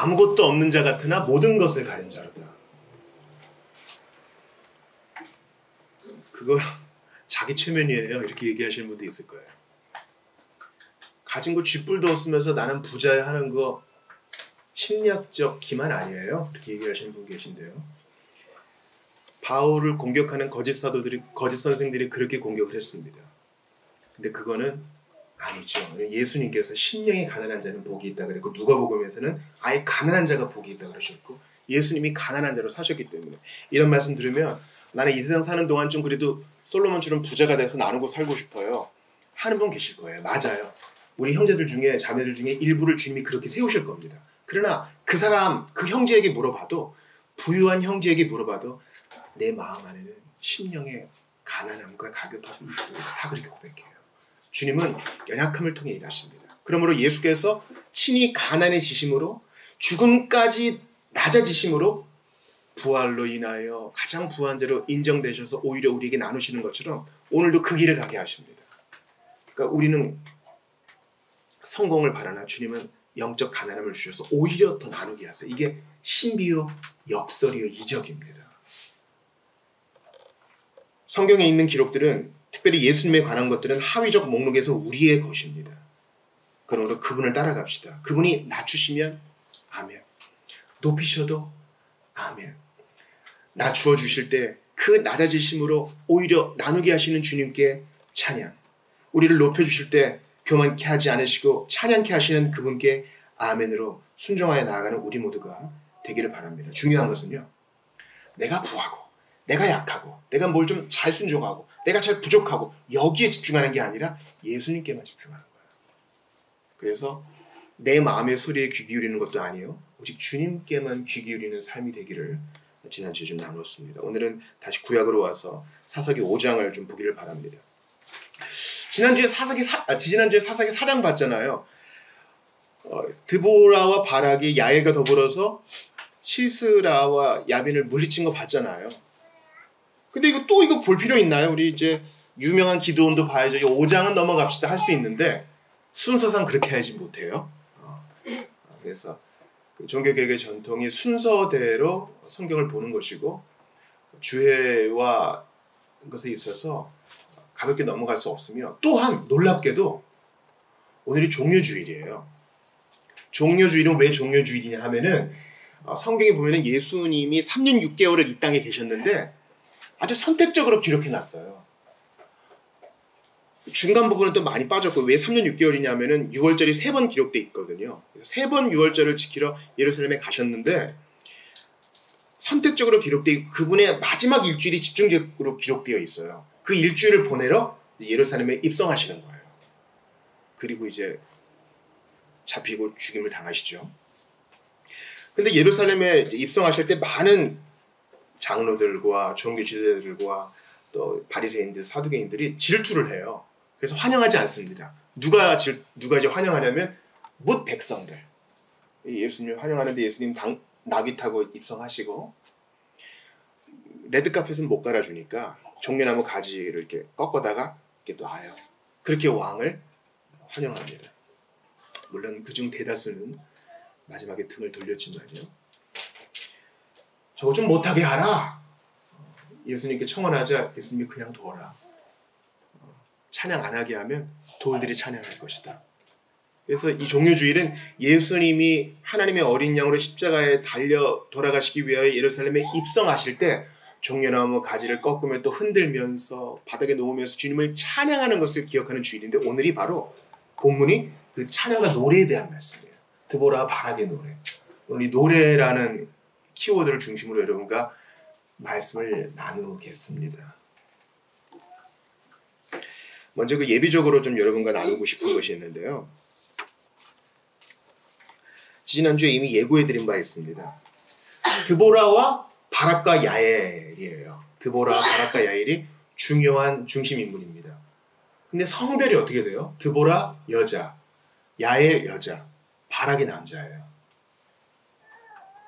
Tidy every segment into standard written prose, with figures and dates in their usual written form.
아무것도 없는 자 같으나 모든 것을 가진 자로다. 그거 자기 최면이에요. 이렇게 얘기하시는 분도 있을 거예요. 가진 거 쥐뿔도 없으면서 나는 부자야 하는 거 심리학적 기만 아니에요? 이렇게 얘기하시는 분 계신데요. 바울을 공격하는 거짓 사도들이, 거짓 선생들이 그렇게 공격을 했습니다. 근데 그거는 아니죠. 예수님께서 심령이 가난한 자는 복이 있다 그랬고, 누가복음에서는 아예 가난한 자가 복이 있다 그러셨고, 예수님이 가난한 자로 사셨기 때문에 이런 말씀 들으면 나는 이 세상 사는 동안 좀 그래도 솔로몬처럼 부자가 돼서 나누고 살고 싶어요 하는 분 계실 거예요. 맞아요. 우리 형제들 중에, 자매들 중에 일부를 주님이 그렇게 세우실 겁니다. 그러나 그 사람, 그 형제에게 물어봐도, 부유한 형제에게 물어봐도 내 마음 안에는 심령의 가난함과 가급함이 있습니다. 다 그렇게 고백해요. 주님은 연약함을 통해 일하십니다. 그러므로 예수께서 친히 가난해지심으로, 죽음까지 낮아지심으로 부활로 인하여 가장 부한 자로 인정되셔서 오히려 우리에게 나누시는 것처럼 오늘도 그 길을 가게 하십니다. 그러니까 우리는 성공을 바라나 주님은 영적 가난함을 주셔서 오히려 더 나누게 하세요. 이게 신비요, 역설이요, 이적입니다. 성경에 있는 기록들은, 특별히 예수님에 관한 것들은 하위적 목록에서 우리의 것입니다. 그러므로 그분을 따라갑시다. 그분이 낮추시면 아멘, 높이셔도 아멘. 낮추어 주실 때 그 낮아지심으로 오히려 나누게 하시는 주님께 찬양, 우리를 높여주실 때 교만케 하지 않으시고 찬양케 하시는 그분께 아멘으로 순종하여 나아가는 우리 모두가 되기를 바랍니다. 중요한 것은요, 내가 부하고 내가 약하고 내가 뭘 좀 잘 순종하고 내가 잘 부족하고 여기에 집중하는 게 아니라 예수님께만 집중하는 거예요. 그래서 내 마음의 소리에 귀 기울이는 것도 아니에요. 오직 주님께만 귀 기울이는 삶이 되기를 지난주에 좀 나눴습니다. 오늘은 다시 구약으로 와서 사사기 5장을 좀 보기를 바랍니다. 지난주에 사사기 4장 봤잖아요. 드보라와 바락이 야엘과 더불어서 시스라와 야빈을 물리친 거 봤잖아요. 근데 이거 볼 필요 있나요? 우리 이제 유명한 기도원도 봐야죠. 5장은 넘어갑시다 할 수 있는데 순서상 그렇게 하지 못해요. 그래서 그 종교개혁의 전통이 순서대로 성경을 보는 것이고, 주회와 것에 있어서 가볍게 넘어갈 수 없으며, 또한 놀랍게도 오늘이 종료주일이에요. 종료주일은 왜 종료주일이냐 하면은 성경에 보면은 예수님이 3년 6개월을 이 땅에 계셨는데 아주 선택적으로 기록해놨어요. 중간 부분은 또 많이 빠졌고, 왜 3년 6개월이냐면은 6월절이 3번 기록돼 있거든요. 3번 6월절을 지키러 예루살렘에 가셨는데 선택적으로 기록돼 있고, 그분의 마지막 일주일이 집중적으로 기록되어 있어요. 그 일주일을 보내러 예루살렘에 입성하시는 거예요. 그리고 이제 잡히고 죽임을 당하시죠. 근데 예루살렘에 입성하실 때 많은 장로들과 종교 지도자들과 또 바리새인들, 사두개인들이 질투를 해요. 그래서 환영하지 않습니다. 누가 이제 환영하냐면 뭇 백성들. 예수님 환영하는데 예수님 나귀 타고 입성하시고, 레드카펫은 못 깔아주니까 종려나무 가지를 이렇게 꺾어다가 이렇게 놔요. 그렇게 왕을 환영합니다. 물론 그중 대다수는 마지막에 등을 돌렸지만요. 저거 좀 못하게 하라. 예수님께 청원하자. 예수님이 그냥 둬라. 찬양 안 하게 하면 돌들이 찬양할 것이다. 그래서 이 종료주일은 예수님이 하나님의 어린 양으로 십자가에 달려 돌아가시기 위하여 예루살렘에 입성하실 때 종려나무 가지를 꺾으며 또 흔들면서 바닥에 놓으면서 주님을 찬양하는 것을 기억하는 주일인데, 오늘이 바로 본문이 그 찬양과 노래에 대한 말씀이에요. 드보라와 바락의 노래. 오늘 이 노래라는 키워드를 중심으로 여러분과 말씀을 나누겠습니다. 먼저 그 예비적으로 좀 여러분과 나누고 싶은 것이 있는데요. 지난주에 이미 예고해드린 바 있습니다. 드보라와 바락과 야엘이에요. 드보라, 바락과 야엘이 중요한 중심 인물입니다. 근데 성별이 어떻게 돼요? 드보라 여자, 야엘 여자, 바락이 남자예요.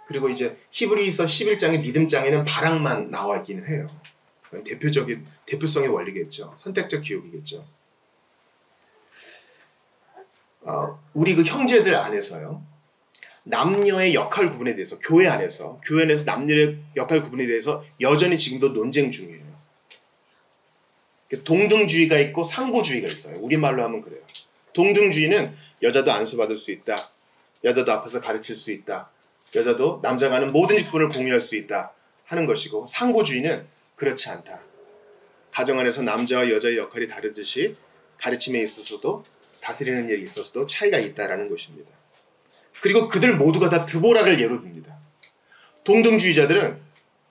그리고 이제 히브리서 11장의 믿음장에는 바락만 나와 있기는 해요. 대표성의 원리겠죠. 선택적 기록이겠죠. 우리 그 형제들 안에서요, 남녀의 역할 구분에 대해서 교회 안에서 남녀의 역할 구분에 대해서 여전히 지금도 논쟁 중이에요. 동등주의가 있고 상고주의가 있어요. 우리말로 하면 그래요. 동등주의는 여자도 안수받을 수 있다. 여자도 앞에서 가르칠 수 있다. 여자도 남자가 하는 모든 직분을 공유할 수 있다 하는 것이고, 상고주의는 그렇지 않다. 가정 안에서 남자와 여자의 역할이 다르듯이 가르침에 있어서도 다스리는 일에 있어서도 차이가 있다라는 것입니다. 그리고 그들 모두가 다 드보라를 예로 듭니다. 동등주의자들은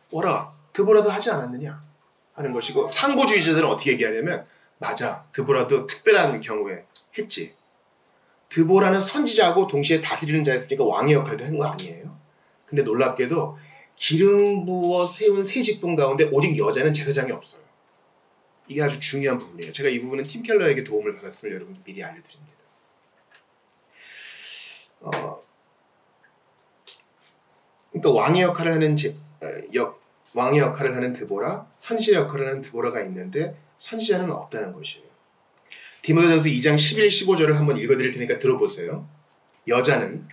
뭐라 드보라도 하지 않았느냐 하는 것이고, 상고주의자들은 어떻게 얘기하냐면 맞아, 드보라도 특별한 경우에 했지. 드보라는 선지자고 동시에 다스리는 자였으니까 왕의 역할도 한 거 아니에요. 근데 놀랍게도 기름 부어 세운 세 직분 가운데 오직 여자는 제사장이 없어요. 이게 아주 중요한 부분이에요. 제가 이 부분은 팀 켈러에게 도움을 받았음을 여러분께 미리 알려드립니다. 그러니까 왕의 역할을 하는 드보라, 선지자 역할을 하는 드보라가 있는데 선지자는 없다는 것이에요. 디모데전서 2장 11, 15절을 한번 읽어드릴 테니까 들어보세요. 여자는,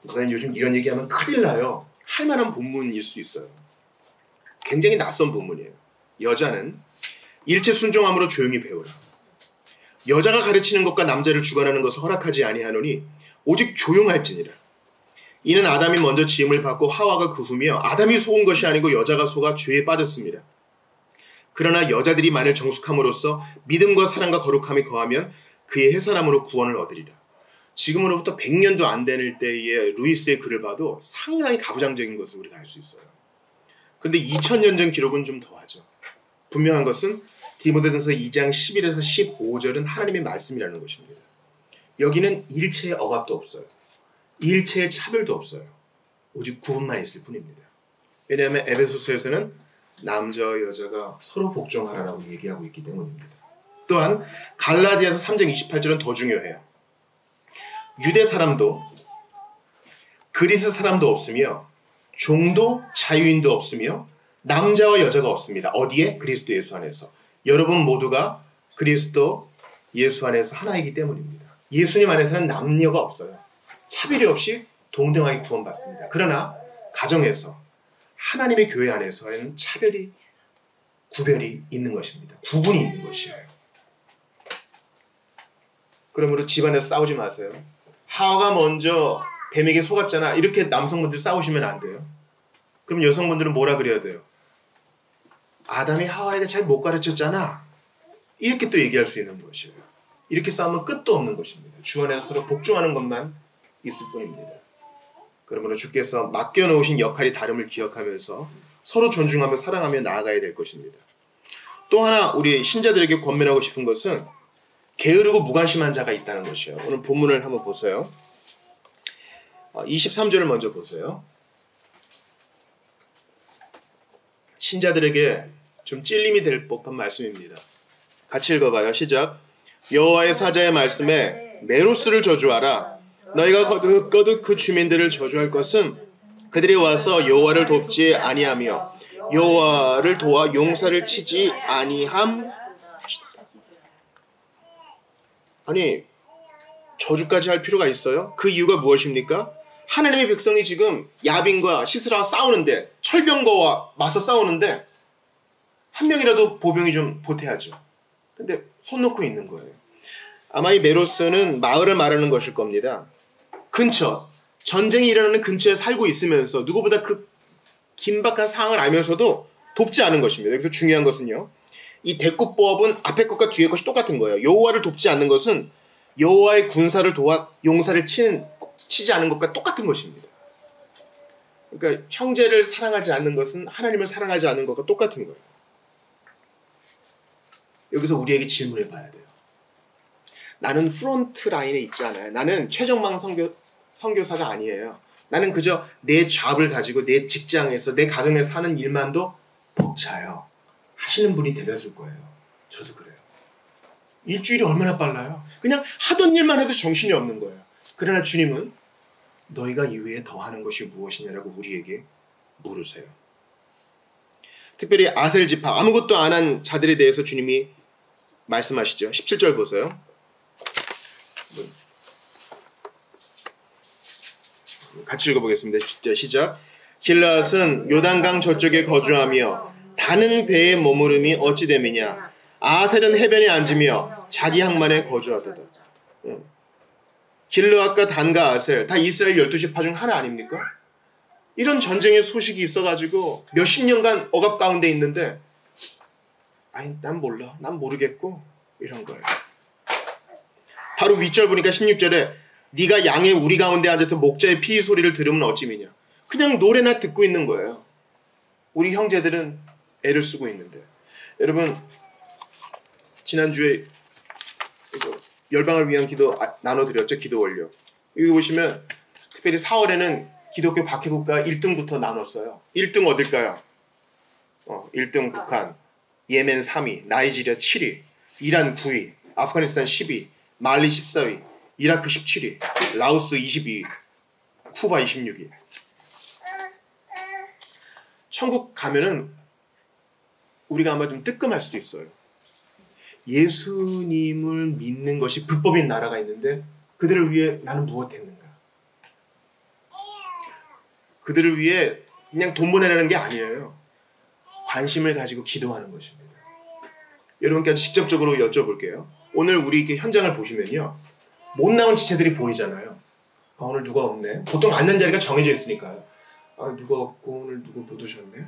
저는 요즘 이런 얘기하면 큰일 나요. 할 만한 본문일 수 있어요. 굉장히 낯선 본문이에요. 여자는 일체 순종함으로 조용히 배우라. 여자가 가르치는 것과 남자를 주관하는 것을 허락하지 아니하노니 오직 조용할지니라. 이는 아담이 먼저 지음을 받고 하와가 그 후며 아담이 속은 것이 아니고 여자가 속아 죄에 빠졌습니다. 그러나 여자들이 만일 정숙함으로써 믿음과 사랑과 거룩함이 거하면 그의 해산함으로 구원을 얻으리라. 지금으로부터 100년도 안 되는 때의 루이스의 글을 봐도 상당히 가부장적인 것을 우리가 알 수 있어요. 그런데 2000년 전 기록은 좀 더하죠. 분명한 것은 디모데전서 2장 11에서 15절은 하나님의 말씀이라는 것입니다. 여기는 일체의 억압도 없어요. 일체의 차별도 없어요. 오직 구분만 있을 뿐입니다. 왜냐하면 에베소서에서는 남자와 여자가 서로 복종하라고 얘기하고 있기 때문입니다. 또한 갈라디아서 3장 28절은 더 중요해요. 유대 사람도 그리스 사람도 없으며 종도 자유인도 없으며 남자와 여자가 없습니다. 어디에? 그리스도 예수 안에서. 여러분 모두가 그리스도 예수 안에서 하나이기 때문입니다. 예수님 안에서는 남녀가 없어요. 차별이 없이 동등하게 구원받습니다. 그러나 가정에서 하나님의 교회 안에서는 구별이 있는 것입니다. 구분이 있는 것이에요. 그러므로 집안에서 싸우지 마세요. 하와가 먼저 뱀에게 속았잖아. 이렇게 남성분들 싸우시면 안 돼요. 그럼 여성분들은 뭐라 그래야 돼요? 아담이 하와에게 잘 못 가르쳤잖아. 이렇게 또 얘기할 수 있는 것이에요. 이렇게 싸우면 끝도 없는 것입니다. 주 안에서 서로 복종하는 것만 있을 뿐입니다. 그러므로 주께서 맡겨놓으신 역할이 다름을 기억하면서 서로 존중하며 사랑하며 나아가야 될 것입니다. 또 하나 우리 신자들에게 권면하고 싶은 것은 게으르고 무관심한 자가 있다는 것이에요. 오늘 본문을 한번 보세요. 23절을 먼저 보세요. 신자들에게 좀 찔림이 될 법한 말씀입니다. 같이 읽어봐요. 시작. 여호와의 사자의 말씀에 메로스를 저주하라. 너희가 거듭 그 주민들을 저주할 것은 그들이 와서 여호와를 돕지 아니하며 여호와를 도와 용사를 치지 아니함. 아니, 저주까지 할 필요가 있어요? 그 이유가 무엇입니까? 하나님의 백성이 지금 야빈과 시스라와 싸우는데, 철병거와 맞서 싸우는데 한 명이라도 보병이 좀 보태야죠. 근데 손 놓고 있는 거예요. 아마 이 메로스는 마을을 말하는 것일 겁니다. 근처, 전쟁이 일어나는 근처에 살고 있으면서 누구보다 그 긴박한 상황을 알면서도 돕지 않은 것입니다. 여기서 중요한 것은요, 이 대꾸법은 앞에 것과 뒤에 것이 똑같은 거예요. 여호와를 돕지 않는 것은 여호와의 군사를 도와 용사를 치지 않은 것과 똑같은 것입니다. 그러니까 형제를 사랑하지 않는 것은 하나님을 사랑하지 않는 것과 똑같은 거예요. 여기서 우리에게 질문해 봐야 돼요. 나는 프론트 라인에 있지 않아요. 나는 최정망 선교사가 아니에요. 나는 그저 내 잡을 가지고 내 직장에서 내 가정에서 하는 일만도 벅차요. 하시는 분이 대다수일 거예요. 저도 그래요. 일주일이 얼마나 빨라요. 그냥 하던 일만 해도 정신이 없는 거예요. 그러나 주님은 너희가 이외에 더 하는 것이 무엇이냐라고 우리에게 물으세요. 특별히 아셀 지파, 아무것도 안 한 자들에 대해서 주님이 말씀하시죠. 17절 보세요. 같이 읽어보겠습니다. 시작. 길르앗은 요단강 저쪽에 거주하며 다는 배에 머무름이 어찌 됨이냐. 아셀은 해변에 앉으며 자기 항만에 거주하도다. 길르앗과 단과 아셀 다 이스라엘 12지파 중 하나 아닙니까? 이런 전쟁의 소식이 있어가지고 몇십 년간 억압 가운데 있는데 아니 난 몰라. 난 모르겠고 이런 거예요. 바로 윗절 보니까 16절에 네가 양의 우리 가운데 앉아서 목자의 피 소리를 들으면 어찌미냐. 그냥 노래나 듣고 있는 거예요. 우리 형제들은 애를 쓰고 있는데. 여러분 지난주에 열방을 위한 기도 나눠드렸죠. 기도 원료. 여기 보시면 특별히 4월에는 기독교 박해국가 1등부터 나눴어요. 1등 어딜까요? 1등 북한, 예멘 3위, 나이지리아 7위, 이란 9위, 아프가니스탄 10위, 말리 14위, 이라크 17위, 라오스 22위, 쿠바 26위. 천국 가면은 우리가 아마 좀 뜨끔할 수도 있어요. 예수님을 믿는 것이 불법인 나라가 있는데 그들을 위해 나는 무엇했는가? 그들을 위해 그냥 돈 보내라는 게 아니에요. 관심을 가지고 기도하는 것입니다. 여러분께 직접적으로 여쭤볼게요. 오늘 우리 이렇게 현장을 보시면요. 못 나온 지체들이 보이잖아요. 오늘 누가 없네. 보통 앉는 자리가 정해져 있으니까요. 누가 없고 오늘 누구 못 오셨네.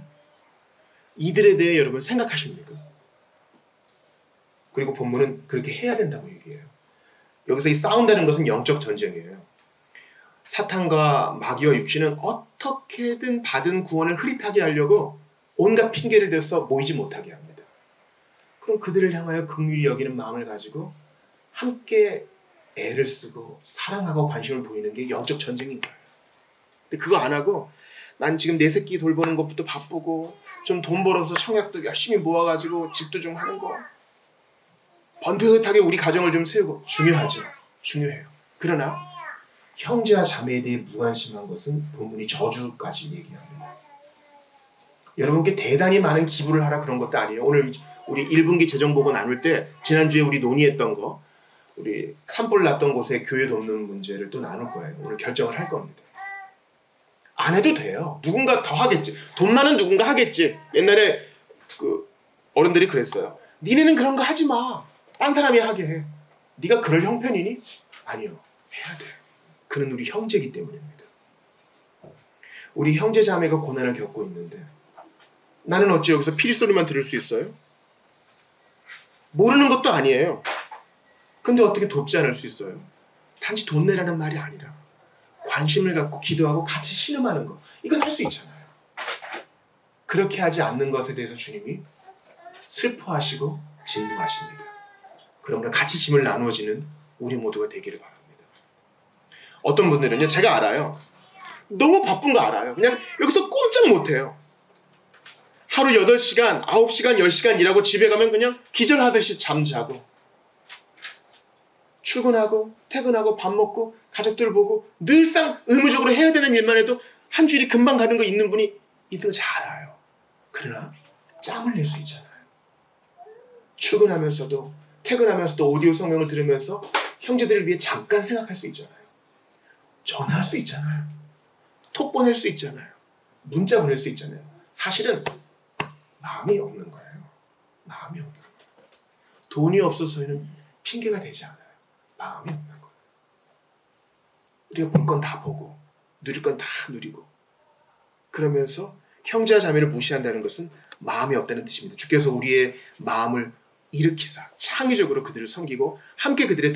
이들에 대해 여러분 생각하십니까? 그리고 본문은 그렇게 해야 된다고 얘기해요. 여기서 이 싸운다는 것은 영적 전쟁이에요. 사탄과 마귀와 육신은 어떻게든 받은 구원을 흐릿하게 하려고 온갖 핑계를 대서 모이지 못하게 합니다. 그럼 그들을 향하여 긍휼히 여기는 마음을 가지고 함께 애를 쓰고 사랑하고 관심을 보이는 게 영적 전쟁인 거예요. 근데 그거 안 하고 난 지금 내 새끼 돌보는 것부터 바쁘고 좀 돈 벌어서 청약도 열심히 모아가지고 집도 좀 하는 거 번듯하게 우리 가정을 좀 세우고 중요하죠. 중요해요. 그러나 형제와 자매에 대해 무관심한 것은 본문이 저주까지 얘기합니다. 여러분께 대단히 많은 기부를 하라 그런 것도 아니에요. 오늘 우리 1분기 재정보고 나눌 때 지난주에 우리 논의했던 거 우리 산불 났던 곳에 교회 돕는 문제를 또 나눌 거예요. 오늘 결정을 할 겁니다. 안 해도 돼요. 누군가 더 하겠지. 돈 많은 누군가 하겠지. 옛날에 그 어른들이 그랬어요. 니네는 그런 거 하지 마. 딴 사람이 하게 해. 네가 그럴 형편이니? 아니요. 해야 돼. 그는 우리 형제이기 때문입니다. 우리 형제 자매가 고난을 겪고 있는데 나는 어찌 여기서 피리소리만 들을 수 있어요? 모르는 것도 아니에요. 근데 어떻게 돕지 않을 수 있어요? 단지 돈 내라는 말이 아니라 관심을 갖고 기도하고 같이 신음하는 것. 이건 할 수 있잖아요. 그렇게 하지 않는 것에 대해서 주님이 슬퍼하시고 진노하십니다. 그러므로 같이 짐을 나누어지는 우리 모두가 되기를 바랍니다. 어떤 분들은요. 제가 알아요. 너무 바쁜 거 알아요. 그냥 여기서 꼼짝 못해요. 하루 8시간, 9시간, 10시간 일하고 집에 가면 그냥 기절하듯이 잠자고 출근하고 퇴근하고 밥 먹고 가족들 보고 늘상 의무적으로 해야 되는 일만 해도 한 주일이 금방 가는 거 있는 분이 있는 거 잘 알아요. 그러나 짬을 낼 수 있잖아요. 출근하면서도 퇴근하면서도 오디오 성경을 들으면서 형제들을 위해 잠깐 생각할 수 있잖아요. 전화할 수 있잖아요. 톡 보낼 수 있잖아요. 문자 보낼 수 있잖아요. 사실은 마음이 없는 거예요. 마음이 없는 거예요. 돈이 없어서는 핑계가 되지 않아요. 마음이 없는 거예요. 우리가 볼 건 다 보고 누릴 건 다 누리고 그러면서 형제와 자매를 무시한다는 것은 마음이 없다는 뜻입니다. 주께서 우리의 마음을 일으키사 창의적으로 그들을 섬기고 함께 그들의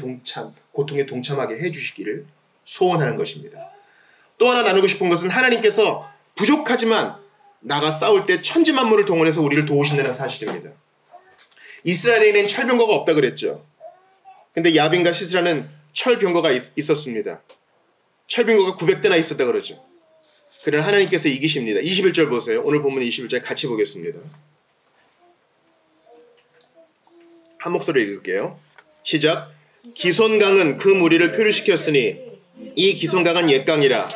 고통에 동참하게 해주시기를 소원하는 것입니다. 또 하나 나누고 싶은 것은 하나님께서 부족하지만 나가 싸울 때 천지만물을 동원해서 우리를 도우신다는 사실입니다. 이스라엘에는 철병거가 없다 그랬죠. 근데 야빈과 시스라는 철병거가 있었습니다. 철병거가 900대나 있었다 그러죠. 그러나 하나님께서 이기십니다. 21절 보세요. 오늘 본문 21절 같이 보겠습니다. 한 목소리로 읽을게요. 시작. 기손강은 그 무리를 표류시켰으니 이 기손강은 옛강이라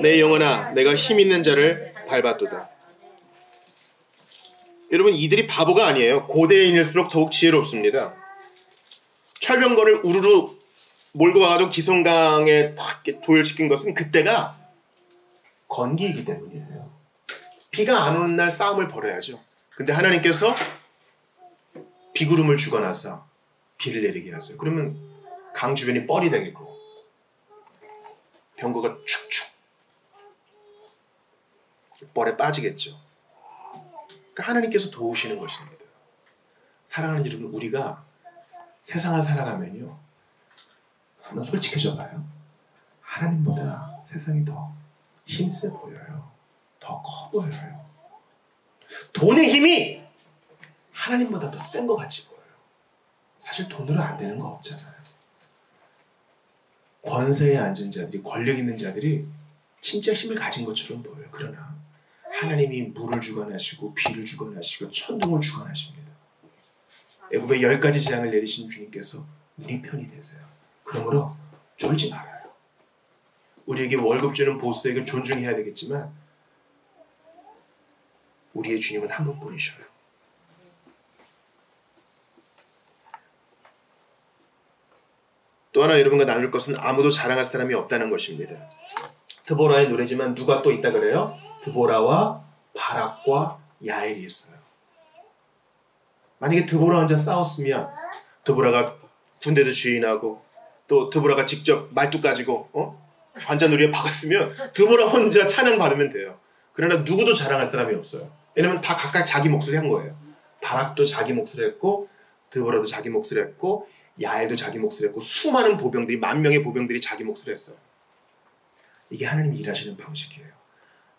내 영혼아 내가 힘있는 자를 밟았도다. 여러분 이들이 바보가 아니에요. 고대인일수록 더욱 지혜롭습니다. 철병거를 우르르 몰고 와가지고 기손강에 딱 도열시킨 것은 그때가 건기이기 때문이에요. 비가 안 오는 날 싸움을 벌여야죠. 근데 하나님께서 비구름을 주거나서 비를 내리게 하세요. 그러면 강 주변이 뻘이 되겠고 병거가 축축 뻘에 빠지겠죠. 그러니까 하나님께서 도우시는 것입니다. 사랑하는 여러분, 우리가 세상을 살아가면요, 한번 솔직해져 봐요. 하나님보다 세상이 더 힘세 보여요. 더 커 보여요. 돈의 힘이 하나님보다 더 센 것 같이 보여요. 사실 돈으로 안 되는 거 없잖아요. 권세에 앉은 자들이, 권력 있는 자들이 진짜 힘을 가진 것처럼 보여요. 그러나 하나님이 물을 주관하시고 비를 주관하시고 천둥을 주관하십니다. 애굽에 10가지 재앙을 내리신 주님께서 우리 편이 되세요. 그러므로 쫄지 말아요. 우리에게 월급 주는 보스에게 존중해야 되겠지만 우리의 주님은 한 분뿐이셔요. 또 하나 여러분과 나눌 것은 아무도 자랑할 사람이 없다는 것입니다. 드보라의 노래지만 누가 또 있다 그래요? 드보라와 바락과 야엘이 있어요. 만약에 드보라 혼자 싸웠으면 드보라가 군대도 주인하고 또 드보라가 직접 말뚝 가지고 관자놀이에 박았으면 드보라 혼자 찬양 받으면 돼요. 그러나 누구도 자랑할 사람이 없어요. 왜냐면 다 각각 자기 목소리 한 거예요. 바락도 자기 목소리 했고 드보라도 자기 목소리 했고 야엘도 자기 목소리 했고 수많은 보병들이 10,000명의 보병들이 자기 목소리 했어요. 이게 하나님이 일하시는 방식이에요.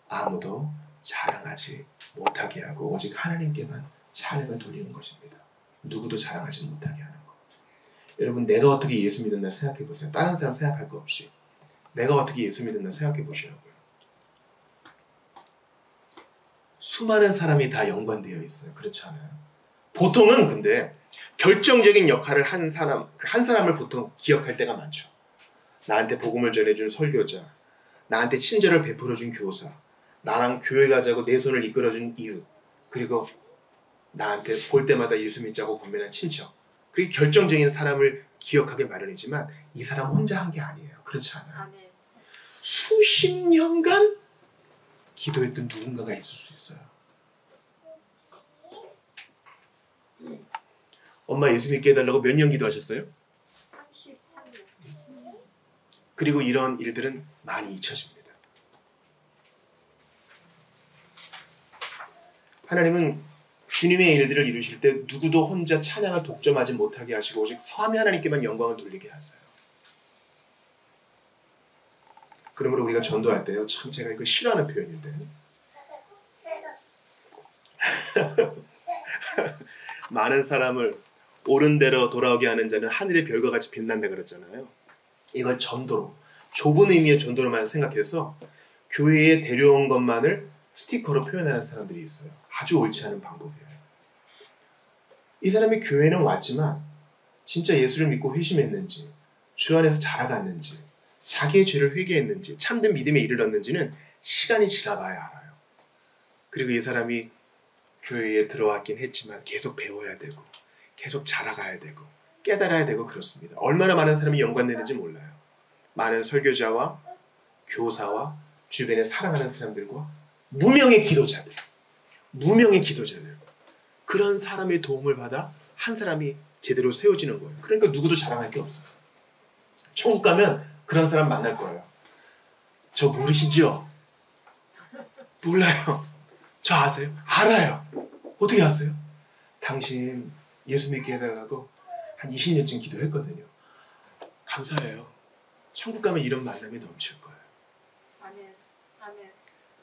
아무도 자랑하지 못하게 하고 오직 하나님께만 찬양을 돌리는 것입니다. 누구도 자랑하지 못하게 하는 것. 여러분, 내가 어떻게 예수 믿었나 생각해 보세요. 다른 사람 생각할 거 없이 내가 어떻게 예수 믿었나 생각해 보시라고요. 수많은 사람이 다 연관되어 있어요. 그렇지 않아요? 보통은 근데 결정적인 역할을 한 사람을 보통 기억할 때가 많죠. 나한테 복음을 전해준 설교자, 나한테 친절을 베풀어준 교사, 나랑 교회 가자고 내 손을 이끌어준 이웃, 그리고 나한테 볼 때마다 예수 믿자고 권면한 친척. 그게 결정적인 사람을 기억하게 마련이지만 이 사람 혼자 한 게 아니에요. 그렇지 않아요? 아멘. 수십 년간 기도했던 누군가가 있을 수 있어요. 엄마 예수 믿게 해달라고 몇 년 기도하셨어요? 33년. 그리고 이런 일들은 많이 잊혀집니다. 하나님은 주님의 일들을 이루실 때 누구도 혼자 찬양을 독점하지 못하게 하시고 오직 성함의 하나님께만 영광을 돌리게 하세요. 그러므로 우리가 전도할 때요, 참 제가 이거 싫어하는 표현인데 많은 사람을 옳은 대로 돌아오게 하는 자는 하늘의 별과 같이 빛난다 그랬잖아요. 이걸 전도로, 좁은 의미의 전도로만 생각해서 교회에 데려온 것만을 스티커로 표현하는 사람들이 있어요. 아주 옳지 않은 방법이에요. 이 사람이 교회는 왔지만 진짜 예수를 믿고 회심했는지, 주 안에서 자라갔는지, 자기의 죄를 회개했는지, 참된 믿음에 이르렀는지는 시간이 지나봐야 알아요. 그리고 이 사람이 교회에 들어왔긴 했지만 계속 배워야 되고 계속 자라가야 되고 깨달아야 되고 그렇습니다. 얼마나 많은 사람이 연관되는지 몰라요. 많은 설교자와 교사와 주변에 사랑하는 사람들과 무명의 기도자들, 그런 사람의 도움을 받아 한 사람이 제대로 세워지는 거예요. 그러니까 누구도 자랑할 게 없어요. 천국 가면 그런 사람 만날 거예요. 저 모르시죠? 몰라요. 저 아세요? 알아요. 어떻게 아세요? 당신 예수 믿게 해달라고 한 20년쯤 기도했거든요. 감사해요. 천국 가면 이런 만남이 넘칠 거예요. 아멘. 아멘.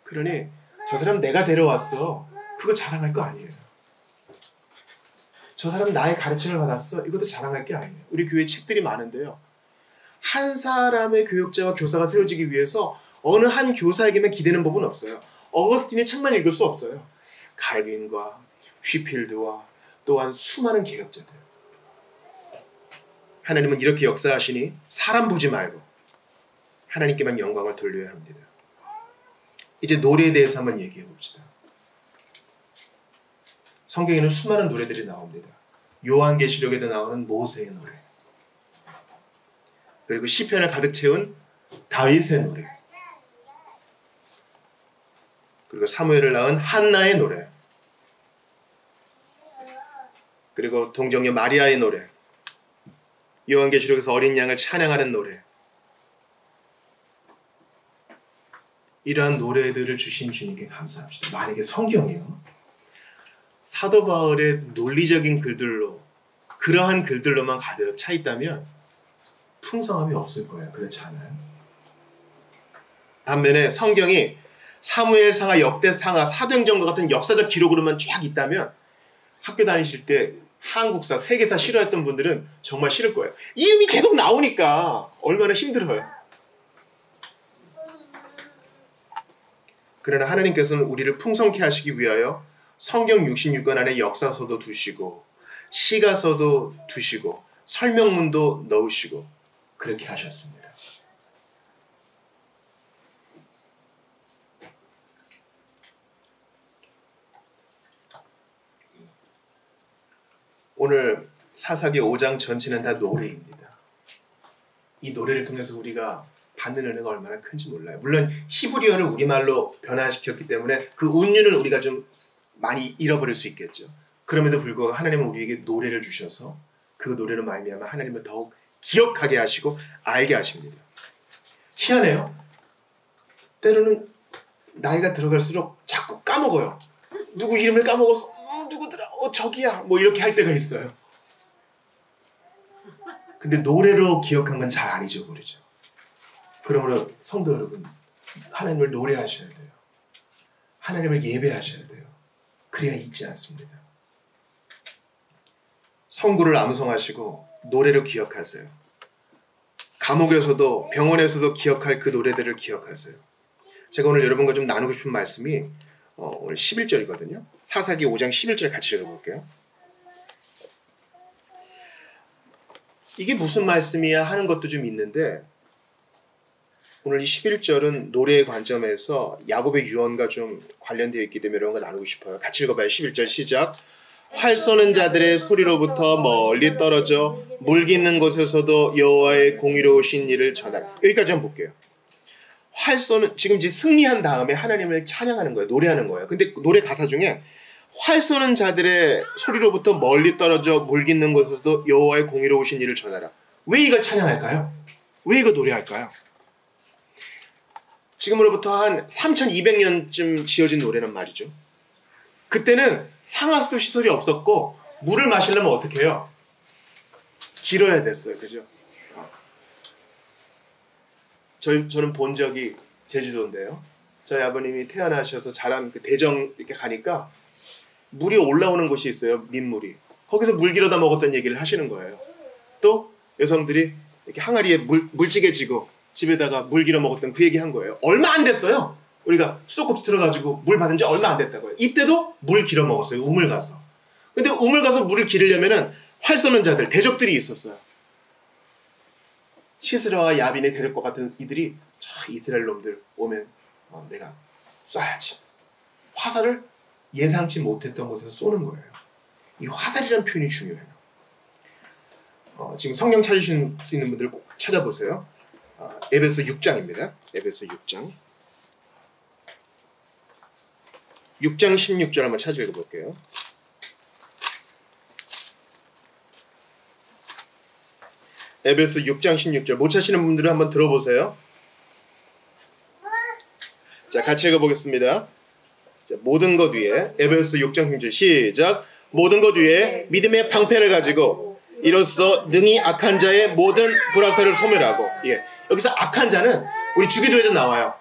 그러니 저 사람 내가 데려왔어. 그거 자랑할 거 아니에요. 저 사람 나의 가르침을 받았어. 이것도 자랑할 게 아니에요. 우리 교회에 책들이 많은데요. 한 사람의 교육자와 교사가 세워지기 위해서 어느 한 교사에게만 기대는 법은 없어요. 어거스틴의 책만 읽을 수 없어요. 갈빈과 휘필드와 또한 수많은 개혁자들. 하나님은 이렇게 역사하시니 사람 보지 말고 하나님께만 영광을 돌려야 합니다. 이제 노래에 대해서 한번 얘기해 봅시다. 성경에는 수많은 노래들이 나옵니다. 요한계시록에도 나오는 모세의 노래, 그리고 시편을 가득 채운 다윗의 노래, 그리고 사무엘을 낳은 한나의 노래, 그리고 동정녀 마리아의 노래, 요한계시록에서 어린 양을 찬양하는 노래, 이러한 노래들을 주신 주님께 감사합시다. 만약에 성경이요, 사도 바울의 논리적인 글들로, 그러한 글들로만 가득 차 있다면 풍성함이 없을 거예요. 그렇지 않아요? 반면에 성경이 사무엘상하, 역대상하, 사도행전과 같은 역사적 기록으로만 쫙 있다면 학교 다니실 때 한국사, 세계사 싫어했던 분들은 정말 싫을 거예요. 이름이 계속 나오니까 얼마나 힘들어요. 그러나 하나님께서는 우리를 풍성케 하시기 위하여 성경 66권 안에 역사서도 두시고 시가서도 두시고 설명문도 넣으시고 그렇게 하셨습니다. 오늘 사사기 5장 전체는 다 노래입니다. 이 노래를 통해서 우리가 받는 은혜가 얼마나 큰지 몰라요. 물론 히브리어를 우리말로 변화시켰기 때문에 그 운율은 우리가 좀 많이 잃어버릴 수 있겠죠. 그럼에도 불구하고 하나님은 우리에게 노래를 주셔서 그 노래로 말미암아 하나님을 더욱 기억하게 하시고 알게 하십니다. 희한해요. 때로는 나이가 들어갈수록 자꾸 까먹어요. 누구 이름을 까먹었어. 누구더라? 저기야. 뭐 이렇게 할 때가 있어요. 근데 노래로 기억한 건 잘 안 잊어버리죠. 그러므로 성도 여러분, 하나님을 노래하셔야 돼요. 하나님을 예배하셔야 돼요. 그래야 잊지 않습니다. 성구를 암송하시고 노래로 기억하세요. 감옥에서도 병원에서도 기억할 그 노래들을 기억하세요. 제가 오늘 여러분과 좀 나누고 싶은 말씀이 오늘 11절이거든요. 사사기 5장 11절 같이 읽어볼게요. 이게 무슨 말씀이야 하는 것도 좀 있는데 오늘 이 11절은 노래의 관점에서 야곱의 유언과 좀 관련되어 있기 때문에 이런 거 나누고 싶어요. 같이 읽어봐요. 11절 시작. 활 쏘는 자들의 소리로부터 멀리 떨어져 물 깃는 곳에서도 여호와의 공의로우신 일을 전하라. 여기까지 한번 볼게요. 활 쏘는, 지금 이제 승리한 다음에 하나님을 찬양하는 거예요. 노래하는 거예요. 근데 노래 가사 중에 활 쏘는 자들의 소리로부터 멀리 떨어져 물 깃는 곳에서도 여호와의 공의로우신 일을 전하라. 왜 이걸 찬양할까요? 왜 이거 노래할까요? 지금으로부터 한 3200년쯤 지어진 노래란 말이죠. 그때는 상하수도 시설이 없었고 물을 마시려면 어떻게 해요? 길어야 됐어요. 그죠? 저는 본 적이 제주도인데요. 저희 아버님이 태어나셔서 자란 그 대정 이렇게 가니까 물이 올라오는 곳이 있어요. 민물이. 거기서 물 길어다 먹었던 얘기를 하시는 거예요. 또 여성들이 이렇게 항아리에 물찌개 지고 집에다가 물 길어 먹었던 그 얘기 한 거예요. 얼마 안 됐어요. 우리가 수도꼭지 들어가지고 물 받은 지 얼마 안 됐다고요. 이때도 물 길어 먹었어요. 우물 가서. 근데 우물 가서 물을 기르려면은 활 쏘는 자들, 대적들이 있었어요. 시스라와 야빈의 대적과 같은 이들이 저 이스라엘 놈들 오면 내가 쏴야지. 화살을 예상치 못했던 곳에서 쏘는 거예요. 이 화살이라는 표현이 중요해요. 지금 성경 찾으실 수 있는 분들 꼭 찾아보세요. 에베소 6장입니다. 에베소 6장. 6장 16절 한번 찾아 읽어볼게요. 에베소 6장 16절 못 찾으시는 분들은 한번 들어보세요. 자, 같이 읽어보겠습니다. 자, 모든 것 위에 에베소 6장 16절 시작. 모든 것 위에 믿음의 방패를 가지고 이로써 능히 악한 자의 모든 불화살을 소멸하고. 예, 여기서 악한 자는 우리 주기도에도 나와요.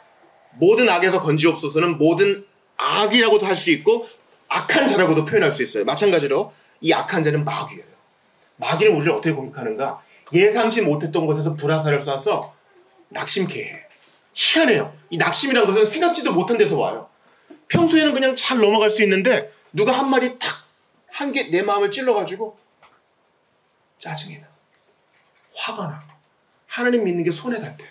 모든 악에서 건지옵소서는 모든 악이라고도 할 수 있고 악한 자라고도 표현할 수 있어요. 마찬가지로 이 악한 자는 마귀예요. 마귀는 우리를 어떻게 공격하는가? 예상치 못했던 곳에서 불화살을 쏴서 낙심케 해. 희한해요. 이 낙심이라는 것은 생각지도 못한 데서 와요. 평소에는 그냥 잘 넘어갈 수 있는데 누가 한 마디 탁 한 개 내 마음을 찔러가지고 짜증이 나. 화가 나. 하나님 믿는 게 손해 같아.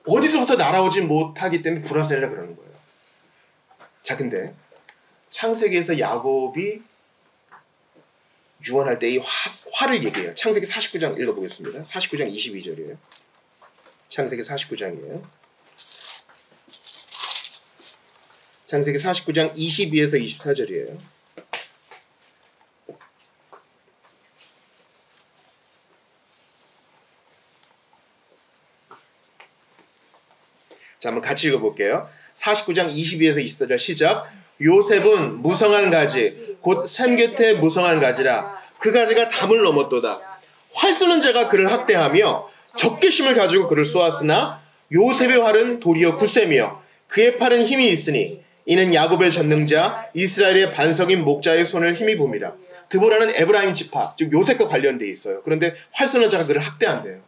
어디서부터 날아오지 못하기 때문에 불화살이라 그러는 거예요. 자, 근데 창세기에서 야곱이 유언할 때 이 화를 얘기해요. 창세기 49장 읽어보겠습니다. 49장 22절이에요. 창세기 49장이에요. 창세기 49장 22에서 24절이에요. 자, 한번 같이 읽어볼게요. 49장 22에서 24절 시작. 요셉은 무성한 가지 곧 샘 곁에 무성한 가지라. 그 가지가 담을 넘었도다. 활 쏘는 자가 그를 학대하며 적개심을 가지고 그를 쏘았으나 요셉의 활은 도리어 굳셈이요 그의 팔은 힘이 있으니 이는 야곱의 전능자 이스라엘의 반석인 목자의 손을 힘이 봄이라. 드보라는 에브라임 지파 즉 요셉과 관련돼 있어요. 그런데 활 쏘는 자가 그를 학대한대요.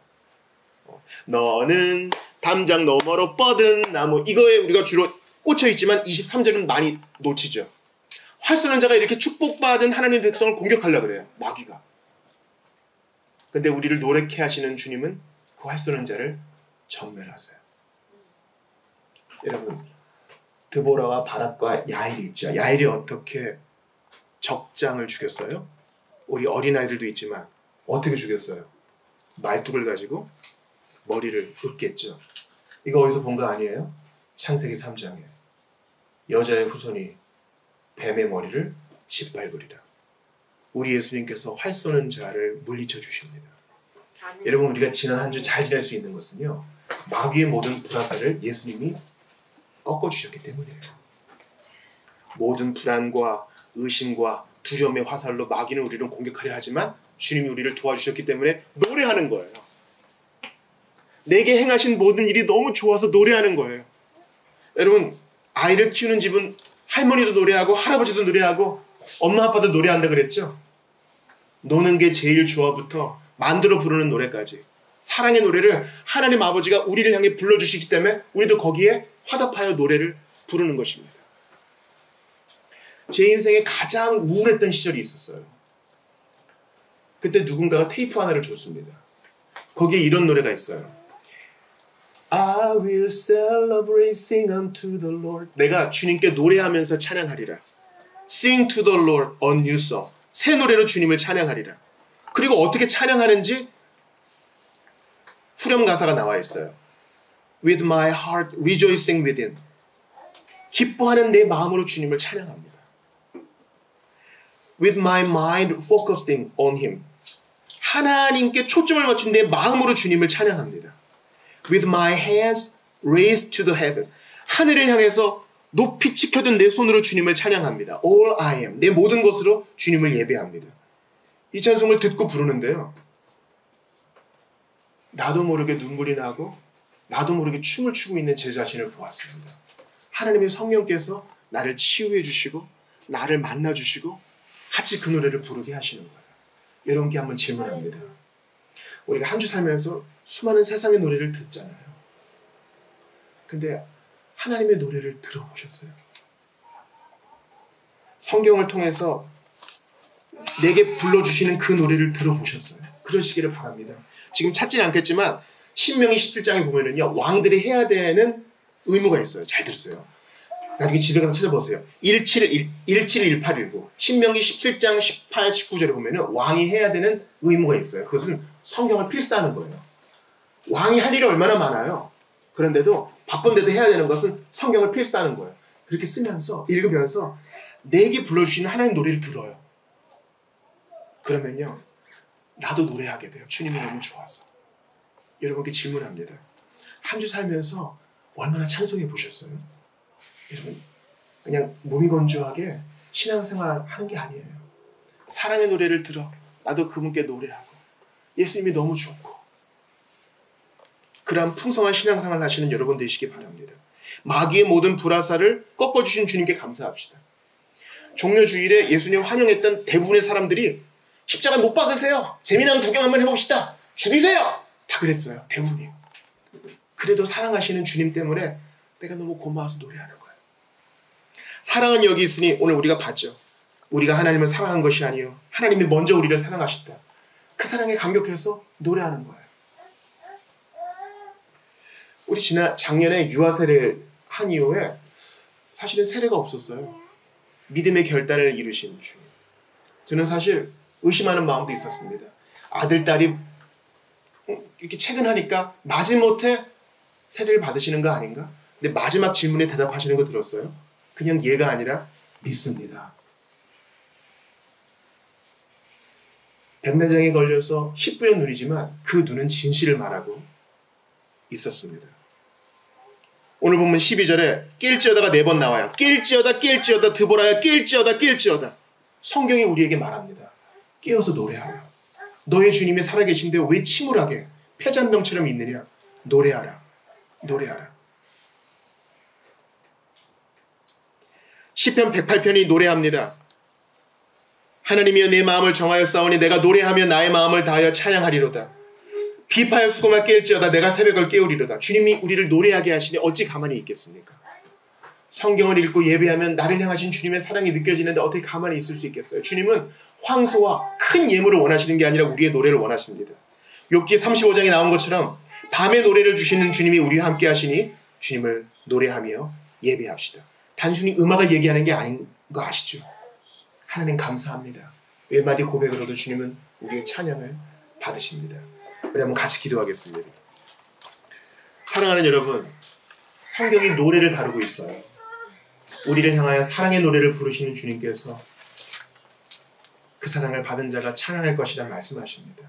너는 담장 너머로 뻗은 나무, 이거에 우리가 주로 꽂혀 있지만 23절은 많이 놓치죠. 활 쏘는 자가 이렇게 축복받은 하나님의 백성을 공격하려고 그래요. 마귀가. 근데 우리를 노랗게 하시는 주님은 그 활 쏘는 자를 전멸하세요. 여러분, 드보라와 바락과 야일이 있죠. 야일이 어떻게 적장을 죽였어요? 우리 어린아이들도 있지만 어떻게 죽였어요? 말뚝을 가지고 머리를 긋겠죠. 이거 어디서 본 거 아니에요? 창세기 3장에 여자의 후손이 뱀의 머리를 짓밟으리라. 우리 예수님께서 활 쏘는 자를 물리쳐 주십니다. 여러분, 우리가 지난 한 주 잘 지낼 수 있는 것은요, 마귀의 모든 불화살을 예수님이 꺾어주셨기 때문이에요. 모든 불안과 의심과 두려움의 화살로 마귀는 우리를 공격하려 하지만 주님이 우리를 도와주셨기 때문에 노래하는 거예요. 내게 행하신 모든 일이 너무 좋아서 노래하는 거예요. 여러분, 아이를 키우는 집은 할머니도 노래하고 할아버지도 노래하고 엄마 아빠도 노래한다 그랬죠? 노는 게 제일 좋아부터 만들어 부르는 노래까지 사랑의 노래를 하나님 아버지가 우리를 향해 불러주시기 때문에 우리도 거기에 화답하여 노래를 부르는 것입니다. 제 인생에 가장 우울했던 시절이 있었어요. 그때 누군가가 테이프 하나를 줬습니다. 거기에 이런 노래가 있어요. I will celebrate, sing unto the Lord. 내가 주님께 노래하면서 찬양하리라. Sing to the Lord a new song. 새 노래로 주님을 찬양하리라. 그리고 어떻게 찬양하는지 후렴 가사가 나와 있어요. With my heart rejoicing within. 기뻐하는 내 마음으로 주님을 찬양합니다. With my mind focusing on Him. 하나님께 초점을 맞춘 내 마음으로 주님을 찬양합니다. With my hands raised to the heaven. 하늘을 향해서 높이 치켜든 내 손으로 주님을 찬양합니다. All I am. 내 모든 것으로 주님을 예배합니다. 이 찬송을 듣고 부르는데요. 나도 모르게 눈물이 나고 나도 모르게 춤을 추고 있는 제 자신을 보았습니다. 하나님의 성령께서 나를 치유해 주시고 나를 만나 주시고 같이 그 노래를 부르게 하시는 거예요. 여러분께 한번 질문합니다. 우리가 한 주 살면서 수많은 세상의 노래를 듣잖아요. 근데 하나님의 노래를 들어보셨어요? 성경을 통해서 내게 불러주시는 그 노래를 들어보셨어요? 그러시기를 바랍니다. 지금 찾지는 않겠지만 신명기 17장에 보면은요, 왕들이 해야 되는 의무가 있어요. 잘 들으세요. 나중에 집에 가서 찾아보세요. 171819 신명기 17장 18, 19절에 보면은 왕이 해야 되는 의무가 있어요. 그것은 성경을 필사하는 거예요. 왕이 할 일이 얼마나 많아요. 그런데도 바쁜데도 해야 되는 것은 성경을 필사하는 거예요. 그렇게 쓰면서 읽으면서 내게 불러주시는 하나님 노래를 들어요. 그러면요, 나도 노래하게 돼요. 주님이 너무 좋아서. 여러분께 질문합니다. 한 주 살면서 얼마나 찬송해 보셨어요? 여러분, 그냥 무미건조하게 신앙생활 하는 게 아니에요. 사랑의 노래를 들어 나도 그분께 노래하고 예수님이 너무 좋고 그러한 풍성한 신앙생활 하시는 여러분 되시기 바랍니다. 마귀의 모든 불화살을 꺾어주신 주님께 감사합시다. 종려주일에 예수님 환영했던 대부분의 사람들이 십자가 못 박으세요. 재미난 구경 한번 해봅시다. 죽이세요. 다 그랬어요. 대부분이. 그래도 사랑하시는 주님 때문에 내가 너무 고마워서 노래하는 거예요. 사랑은 여기 있으니 오늘 우리가 봤죠. 우리가 하나님을 사랑한 것이 아니요 하나님이 먼저 우리를 사랑하셨다. 그 사랑에 감격해서 노래하는 거예요. 우리 작년에 유아 세례 한 이후에 사실은 세례가 없었어요. 믿음의 결단을 이루신 주님. 저는 사실 의심하는 마음도 있었습니다. 아들, 딸이 이렇게 체근하니까 마지못해 세례를 받으시는 거 아닌가? 근데 마지막 질문에 대답하시는 거 들었어요? 그냥 예가 아니라 믿습니다. 백내장에 걸려서 희뿌연 눈이지만 그 눈은 진실을 말하고 있었습니다. 오늘 본문 12절에 낄지어다가 4번 나와요. 낄지어다 낄지어다 드보라야 낄지어다 낄지어다. 성경이 우리에게 말합니다. 깨어서 노래하라. 너의 주님이 살아계신데 왜 침울하게 폐잔병처럼 있느냐. 노래하라. 노래하라. 시편 108편이 노래합니다. 하나님이여 내 마음을 정하여 싸우니 내가 노래하며 나의 마음을 다하여 찬양하리로다. 비파여 수고만 깰지어다 내가 새벽을 깨우리로다. 주님이 우리를 노래하게 하시니 어찌 가만히 있겠습니까? 성경을 읽고 예배하면 나를 향하신 주님의 사랑이 느껴지는데 어떻게 가만히 있을 수 있겠어요? 주님은 황소와 큰 예물을 원하시는 게 아니라 우리의 노래를 원하십니다. 욥기 35장에 나온 것처럼 밤에 노래를 주시는 주님이 우리와 함께 하시니 주님을 노래하며 예배합시다. 단순히 음악을 얘기하는 게 아닌 거 아시죠? 하나님 감사합니다. 몇 마디 고백으로도 주님은 우리의 찬양을 받으십니다. 우리 한번 같이 기도하겠습니다. 사랑하는 여러분, 성경이 노래를 다루고 있어요. 우리를 향하여 사랑의 노래를 부르시는 주님께서 그 사랑을 받은 자가 찬양할 것이라 말씀하십니다.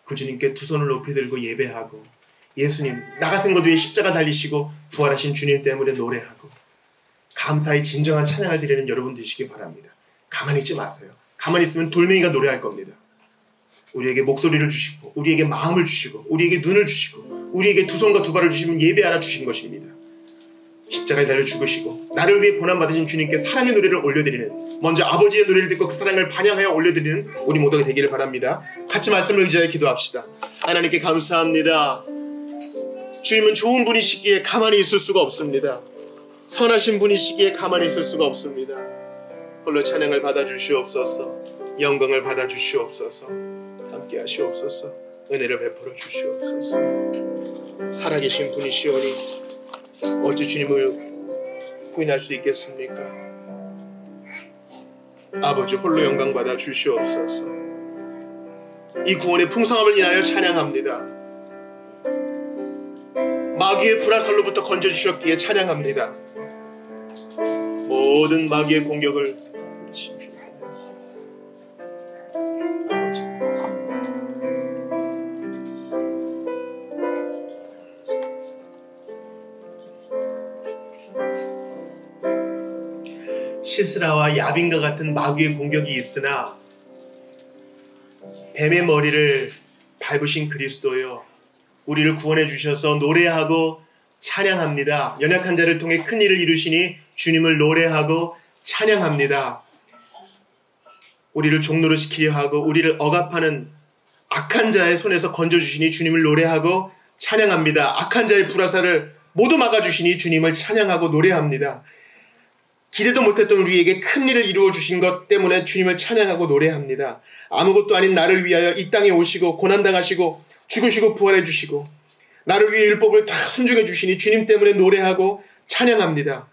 그 주님께 두 손을 높이 들고 예배하고 예수님, 나 같은 것 위에 십자가 달리시고 부활하신 주님 때문에 노래하고 감사히 진정한 찬양을 드리는 여러분 되시기 바랍니다. 가만히 있지 마세요. 가만히 있으면 돌멩이가 노래할 겁니다. 우리에게 목소리를 주시고 우리에게 마음을 주시고 우리에게 눈을 주시고 우리에게 두 손과 두 발을 주시면 예배하라 주신 것입니다. 십자가에 달려 죽으시고 나를 위해 고난받으신 주님께 사랑의 노래를 올려드리는, 먼저 아버지의 노래를 듣고 그 사랑을 반영하여 올려드리는 우리 모두가 되기를 바랍니다. 같이 말씀을 의지하여 기도합시다. 하나님께 감사합니다. 주님은 좋은 분이시기에 가만히 있을 수가 없습니다. 선하신 분이시기에 가만히 있을 수가 없습니다. 홀로 찬양을 받아주시옵소서. 영광을 받아주시옵소서. 함께 하시옵소서. 은혜를 베풀어 주시옵소서. 살아계신 분이시오니 어찌 주님을 부인할 수 있겠습니까? 아버지 홀로 영광 받아 주시옵소서. 이 구원의 풍성함을 인하여 찬양합니다. 마귀의 불화살로부터 건져주셨기에 찬양합니다. 모든 마귀의 공격을 시스라와 야빈과 같은 마귀의 공격이 있으나 뱀의 머리를 밟으신 그리스도여, 우리를 구원해 주셔서 노래하고 찬양합니다. 연약한 자를 통해 큰 일을 이루시니 주님을 노래하고 찬양합니다. 우리를 종노로 시키려 하고 우리를 억압하는 악한 자의 손에서 건져주시니 주님을 노래하고 찬양합니다. 악한 자의 불화살을 모두 막아주시니 주님을 찬양하고 노래합니다. 기대도 못했던 우리에게 큰 일을 이루어 주신 것 때문에 주님을 찬양하고 노래합니다. 아무것도 아닌 나를 위하여 이 땅에 오시고 고난당하시고 죽으시고 부활해 주시고 나를 위해 율법을 다 순종해 주시니 주님 때문에 노래하고 찬양합니다.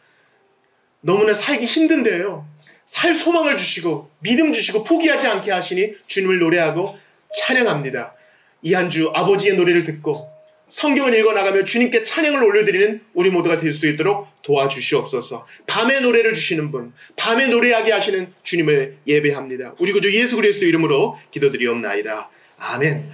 너무나 살기 힘든데요, 살 소망을 주시고 믿음 주시고 포기하지 않게 하시니 주님을 노래하고 찬양합니다. 이 한 주 아버지의 노래를 듣고 성경을 읽어나가며 주님께 찬양을 올려드리는 우리 모두가 될 수 있도록 도와주시옵소서. 밤에 노래를 주시는 분, 밤에 노래하게 하시는 주님을 예배합니다. 우리 구주 예수 그리스도 이름으로 기도드리옵나이다. 아멘.